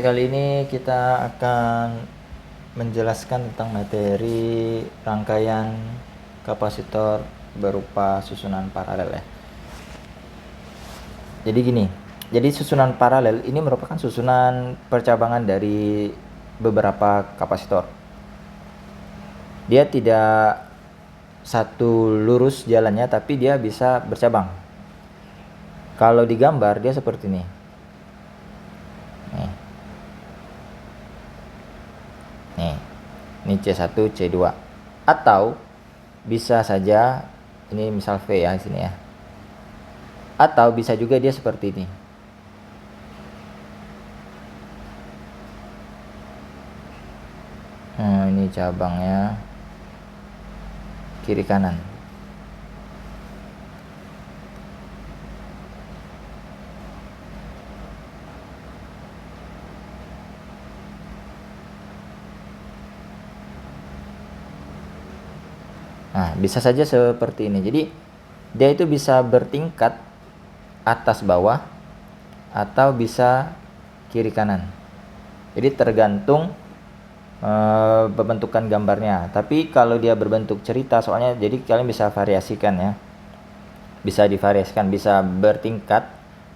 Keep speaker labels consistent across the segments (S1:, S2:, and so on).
S1: Kali ini kita akan menjelaskan tentang materi rangkaian kapasitor berupa susunan paralel ya. Jadi gini, jadi susunan paralel ini merupakan susunan percabangan dari beberapa kapasitor. Dia tidak satu lurus jalannya, tapi dia bisa bercabang. Kalau digambar dia seperti ini. Nih, ini C1, C2. Atau bisa saja ini misal V ya di sini ya. Atau bisa juga dia seperti ini. Nah, ini cabangnya kiri kanan. Nah, bisa saja seperti ini. Jadi dia itu bisa bertingkat atas bawah atau bisa kiri kanan. Jadi tergantung pembentukan gambarnya. Tapi kalau dia berbentuk cerita, soalnya jadi kalian bisa variasikan ya. Bisa divariasikan, bisa bertingkat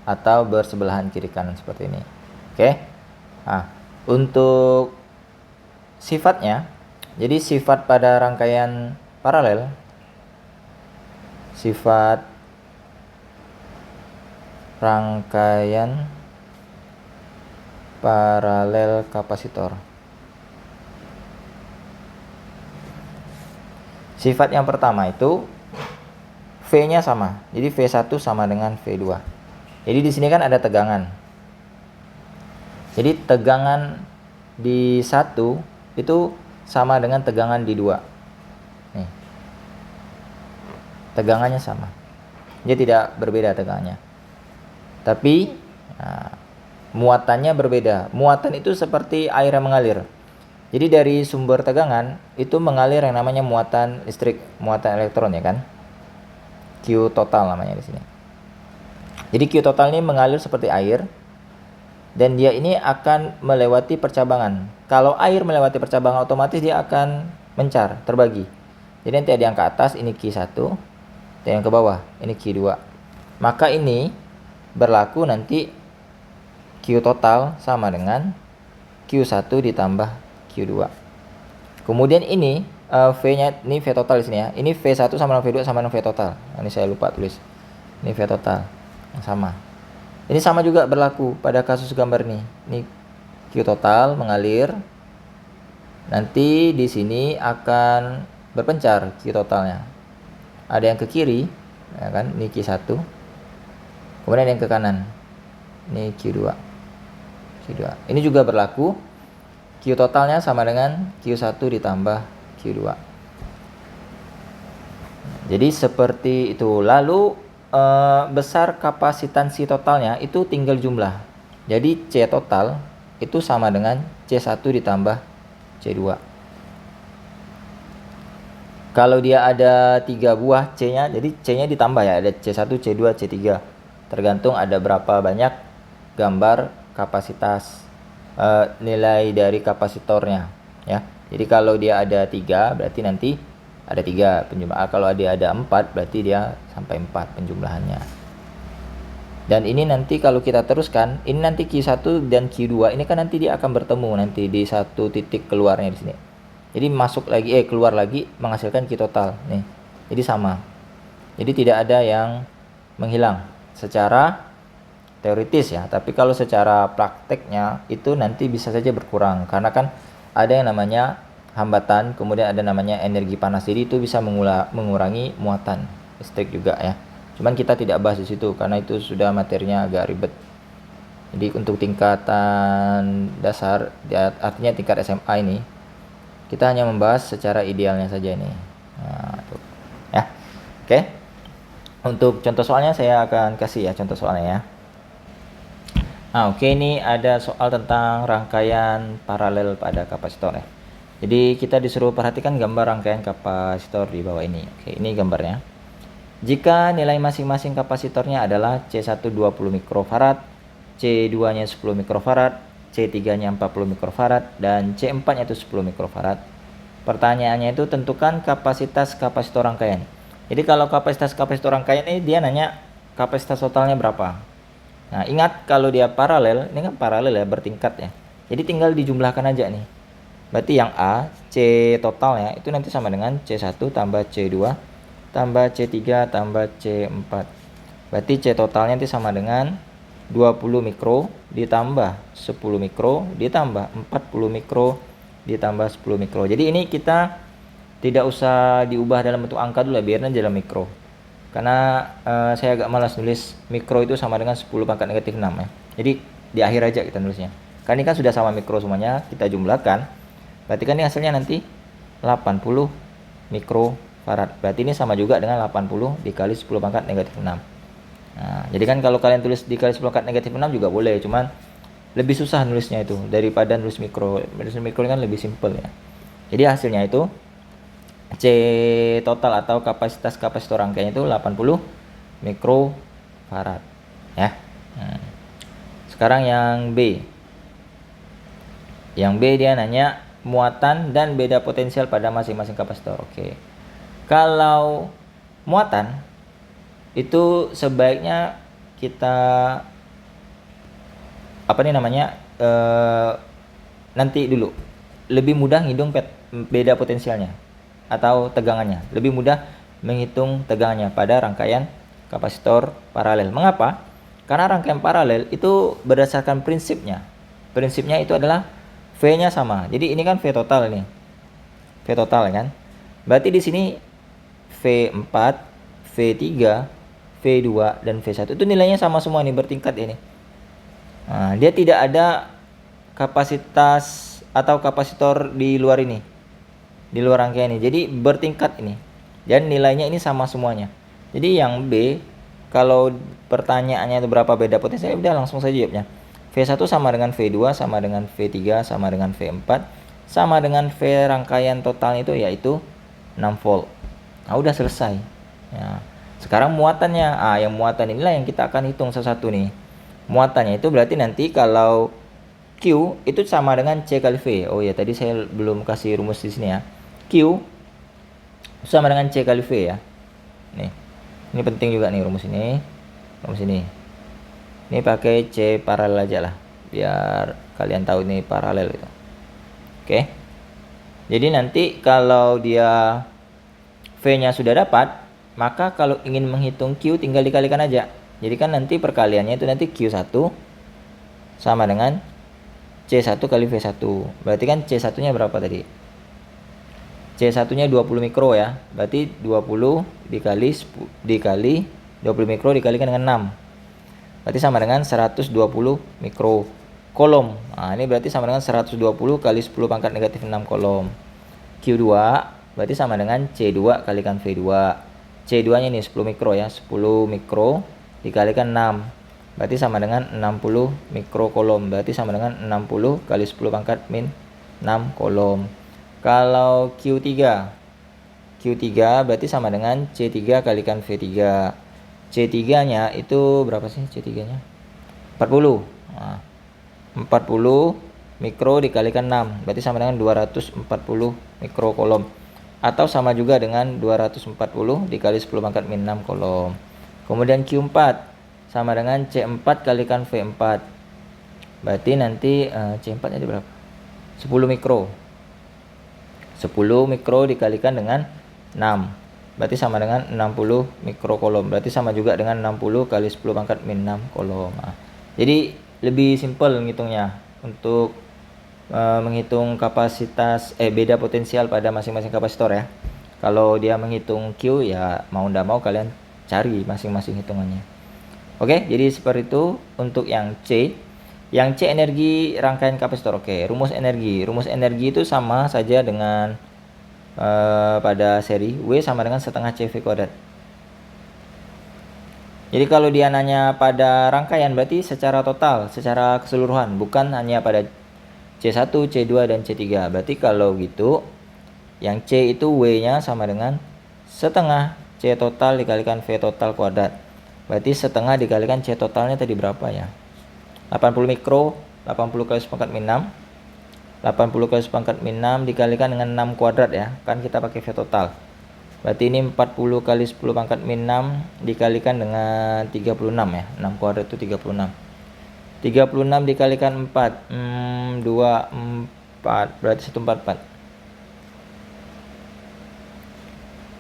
S1: atau bersebelahan kiri kanan seperti ini. Oke. Nah, untuk sifatnya, jadi sifat pada rangkaian paralel, sifat rangkaian paralel kapasitor. Sifat yang pertama itu V-nya sama. Jadi V1 sama dengan V2. Jadi di sini kan ada tegangan. Jadi tegangan di 1 itu sama dengan tegangan di 2. Nih. Tegangannya sama. Dia tidak berbeda tegangannya. Tapi muatannya berbeda. Muatan itu seperti air yang mengalir. Jadi dari sumber tegangan itu mengalir yang namanya muatan listrik, muatan elektron ya kan. Q total namanya di sini. Jadi Q total ini mengalir seperti air dan dia ini akan melewati percabangan. Kalau air melewati percabangan otomatis dia akan mencar, terbagi. Jadi nanti ada yang ke atas ini Q1, dan yang ke bawah ini Q2. Maka ini berlaku nanti Q total sama dengan Q1 ditambah Q2. Kemudian ini V-nya, ini V total di sini ya. Ini V1 sama dengan V2 sama dengan V total. Ini saya lupa tulis. Ini V total yang sama. Ini sama juga berlaku pada kasus gambar nih. Ini Q total mengalir. Nanti di sini akan berpencar Q totalnya. Ada yang ke kiri, ya kan? Ini Q1. Kemudian ada yang ke kanan. Ini Q2. Q2. Ini juga berlaku. Q totalnya sama dengan Q1 ditambah Q2. Jadi seperti itu. Lalu besar kapasitansi totalnya itu tinggal jumlah. Jadi C total itu sama dengan C1 ditambah C2. Kalau dia ada 3 buah C-nya, jadi C-nya ditambah ya, ada C1, C2, C3. Tergantung ada berapa banyak gambar kapasitas nilai dari kapasitornya ya. Jadi kalau dia ada 3 berarti nanti ada 3 penjumlahan. Kalau dia ada 4 berarti dia sampai 4 penjumlahannya. Dan ini nanti kalau kita teruskan, ini nanti Q1 dan Q2 ini kan nanti dia akan bertemu nanti di satu titik keluarnya di sini. Jadi masuk lagi keluar lagi menghasilkan Q total nih. Jadi sama. Jadi tidak ada yang menghilang secara teoritis ya, tapi kalau secara prakteknya itu nanti bisa saja berkurang karena kan ada yang namanya hambatan, kemudian ada namanya energi panas. Jadi itu bisa mengurangi muatan listrik juga ya. Cuman kita tidak bahas di situ karena itu sudah materinya agak ribet. Jadi untuk tingkatan dasar, artinya tingkat SMA ini, kita hanya membahas secara idealnya saja ini. Nah, tuh. Ya. Oke. Untuk contoh soalnya saya akan kasih ya contoh soalnya ya. Nah, oke, ini ada soal tentang rangkaian paralel pada kapasitor ya. Jadi kita disuruh perhatikan gambar rangkaian kapasitor di bawah ini. Oke, ini gambarnya. Jika nilai masing-masing kapasitornya adalah C1 20 mikrofarad, C2-nya 10 mikrofarad, C3-nya 40 mikrofarad, dan C4-nya itu 10 mikrofarad. Pertanyaannya itu tentukan kapasitas kapasitor rangkaian. Jadi kalau kapasitas kapasitor rangkaian ini dia nanya kapasitas totalnya berapa. Nah, ingat kalau dia paralel, ini kan paralel ya, bertingkat ya. Jadi tinggal dijumlahkan aja nih. Berarti yang A, C totalnya itu nanti sama dengan C1 tambah C2 tambah C3 tambah C4. Berarti C totalnya nanti sama dengan 20 mikro ditambah 10 mikro ditambah 40 mikro ditambah 10 mikro. Jadi ini kita tidak usah diubah dalam bentuk angka dulu ya, biarnya dalam mikro. Karena saya agak malas nulis mikro itu sama dengan 10 pangkat negatif 6 ya. Jadi di akhir aja kita nulisnya. Karena ini kan sudah sama mikro semuanya, kita jumlahkan. Berarti kan ini hasilnya nanti 80 mikrofarad. Berarti ini sama juga dengan 80 dikali 10 pangkat negatif 6. Nah, jadi kan kalau kalian tulis dikali 10 pangkat negatif 6 juga boleh, cuman lebih susah nulisnya itu daripada nulis mikro. Nulis mikro kan lebih simpel ya. Jadi hasilnya itu C total atau kapasitas kapasitor rangkaian itu 80 mikrofarad ya. Sekarang yang B. Yang B dia nanya muatan dan beda potensial pada masing-masing kapasitor. Oke. Kalau muatan itu sebaiknya kita nanti dulu lebih mudah ngitung beda potensialnya atau tegangannya, lebih mudah menghitung tegangannya pada rangkaian kapasitor paralel. Mengapa? Karena rangkaian paralel itu berdasarkan prinsipnya itu adalah V-nya sama. Jadi ini kan V total nih, V total kan. Berarti di sini V4, V3, V2 dan V1 itu nilainya sama semua nih, bertingkat ini. Nah, dia tidak ada kapasitas atau kapasitor di luar ini, di luar rangkaian ini. Jadi bertingkat ini. Dan nilainya ini sama semuanya. Jadi yang B, kalau pertanyaannya itu berapa beda potensial, udah langsung saja jawabnya. V1 sama dengan V2 sama dengan V3 sama dengan V4 sama dengan V rangkaian totalnya itu yaitu 6 volt. Nah, udah selesai. Ya. Sekarang muatannya, yang muatan inilah yang kita akan hitung satu-satu nih. Muatannya itu berarti nanti kalau Q itu sama dengan C kali V. Oh ya, tadi saya belum kasih rumus di sini ya. Q sama dengan C kali V ya. Nih. Ini penting juga nih rumus ini. Rumus ini. Ini pakai C paralel aja lah, biar kalian tahu ini paralel gitu. Oke. Jadi nanti kalau dia V-nya sudah dapat, maka kalau ingin menghitung Q tinggal dikalikan aja. Jadi kan nanti perkaliannya itu nanti Q1 sama dengan C1 kali V1. Berarti kan C1-nya berapa tadi? C1-nya 20 mikro ya. Berarti 20 dikali 20 mikro dikalikan dengan 6. Berarti sama dengan 120 mikro kolom. Nah, ini berarti sama dengan 120 kali 10 pangkat negatif 6 kolom. Q2 berarti sama dengan C2 kalikan V2. C2-nya ini 10 mikro ya. 10 mikro dikalikan 6. Berarti sama dengan 60 mikro kolom. Berarti sama dengan 60 kali 10 pangkat min 6 kolom. Kalau Q3 berarti sama dengan C3 kalikan V3. C3-nya itu berapa sih C3-nya? 40. Nah, 40 mikro dikalikan 6. Berarti sama dengan 240 mikro kolom. Atau sama juga dengan 240 dikali 10 pangkat min 6 kolom. Kemudian Q4 sama dengan C4 kalikan V4. Berarti nanti C4-nya itu berapa? 10 mikro. 10 mikro dikalikan dengan 6. Berarti sama dengan 60 mikro kolom. Berarti sama juga dengan 60 kali 10 pangkat min 6 kolom. Nah, jadi lebih simpel ngitungnya untuk menghitung kapasitas beda potensial pada masing-masing kapasitor ya. Kalau dia menghitung Q ya mau ndak mau kalian cari masing-masing hitungannya. Oke, jadi seperti itu untuk yang C. Yang C energi rangkaian kapasitor. Oke, rumus energi itu sama saja dengan pada seri W sama dengan setengah CV kuadrat. Jadi kalau dia nanya pada rangkaian berarti secara total, secara keseluruhan, bukan hanya pada C1, C2 dan C3. Berarti kalau gitu yang C itu W-nya sama dengan setengah C total dikalikan V total kuadrat. Berarti setengah dikalikan C totalnya tadi berapa ya? 80 mikro 80 kali 10 pangkat min 6. 80 kali 10 pangkat min 6 dikalikan dengan 6 kuadrat ya. Kan kita pakai V total. Berarti ini 40 kali 10 pangkat min 6 dikalikan dengan 36 ya. 6 kuadrat itu 36. 36 dikalikan 4. 24. Berarti 144.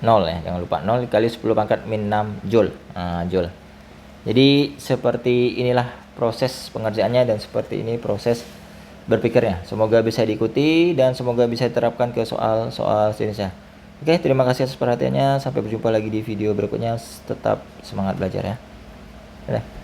S1: 0 ya. Jangan lupa 0 dikali 10 pangkat min 6 joule. Joule. Jadi seperti inilah proses pengerjaannya dan seperti ini proses berpikirnya. Semoga bisa diikuti dan semoga bisa diterapkan ke soal-soal sejenisnya. Oke, terima kasih atas perhatiannya. Sampai berjumpa lagi di video berikutnya. Tetap semangat belajar ya. Dadah.